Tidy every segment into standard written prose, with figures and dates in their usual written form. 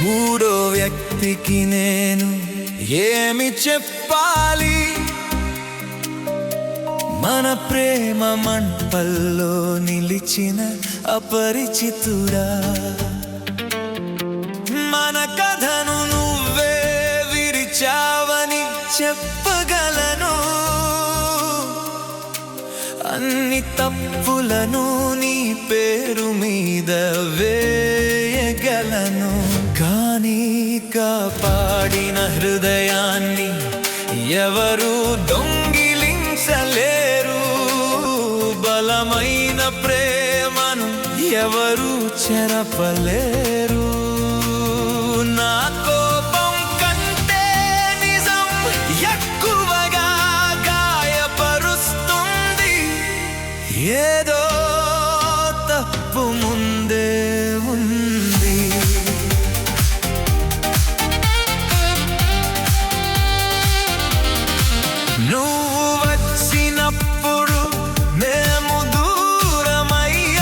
మూడో వ్యక్తికి నేను ఏమి చెప్పాలి? మన ప్రేమ మంటల్లో నిలిచిన అపరిచితుడా, మన కథను నువ్వే విరిచావని చెప్పగలను. అన్ని తప్పులను నీ పేరు మీద వేయగలను. కానీ కాపాడిన హృదయాన్ని ఎవరు దొంగిలించలేరు. బలమైన ప్రేమను ఎవరు చెరపలేరు. నా కోపం కంటే నిజం ఎక్కువగా గాయపరుస్తుంది. ఏదో తప్పు ముందే ఉంది. నువ్వు వచ్చినప్పుడు మేము దూరమయ్యాం.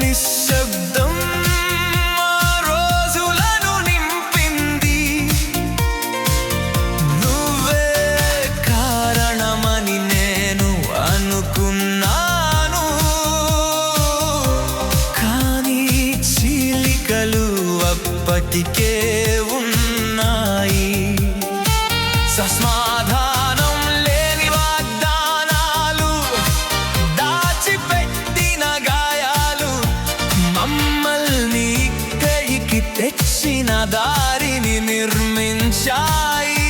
నిశ్శబ్దం మా రోజులను నింపింది. నువ్వే కారణమని నేను అనుకున్నాను. కానీ చీలికలు అప్పటికే ఉన్నాయి. సమాధానం లేని వాగ్దానాలు, దాచిపెట్టిన గాయాలు, మమ్మల్ని ఇక్కడికి తెచ్చిన దారిని నిర్మించాయి.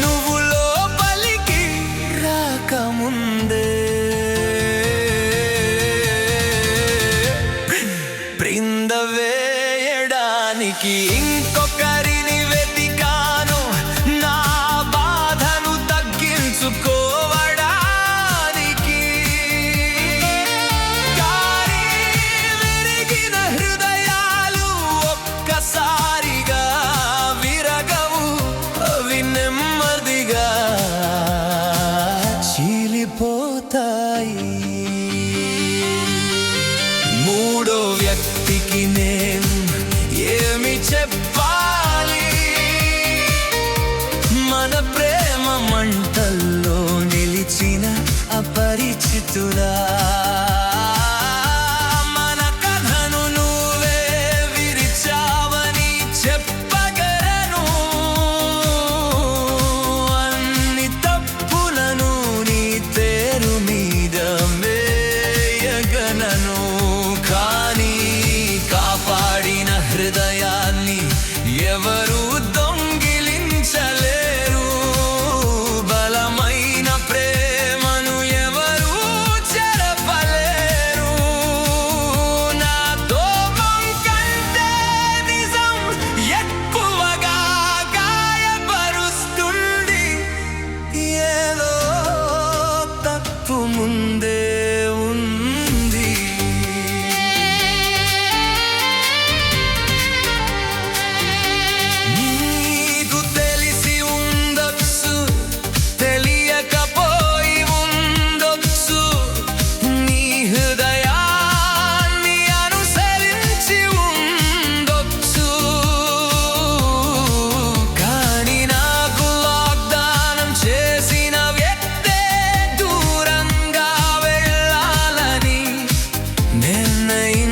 నువ్వు లోపలికి రాకముందే బృంద వేయడానికి ఇంకొకరిని వెతికాను. నా బాధను తగ్గించుకోవడానికి. కానీ విరిగిన హృదయాలు ఒక్కసారిగా విరగవు. అవి నెమ్మదిగా చీలిపోతాయి. మూడో వ్యక్తికి నేను ఏమి చెప్పాలి? మన ప్రేమ మంటల్లో నిలిచిన అపరిచితుడా, మన కథను నువ్వే విరిచావని చెప్పగలను. అన్ని తప్పులను నీ పేరు మీద వేయగలను. కానీ కాపాడిన హృదయాన్ని ఎవరు దొంగిలించలేరు. బలమైన ప్రేమను ఎవరు చెరపలేరు. నా కోపం కంటే నిజం ఎక్కువగా గాయపరుస్తుంది. ఏదో తప్పు ముందే ఉంది. నీకు తెలిసి ఉండొచ్చు, తెలియకపోయి ఉండొచ్చు. నీ హృదయాన్ని అనుసరించి ఉండొచ్చు. కానీ నాకు వాగ్దానం చేసిన వ్యక్తే దూరంగా వెళ్ళాలని నిర్ణయించుకున్నాను.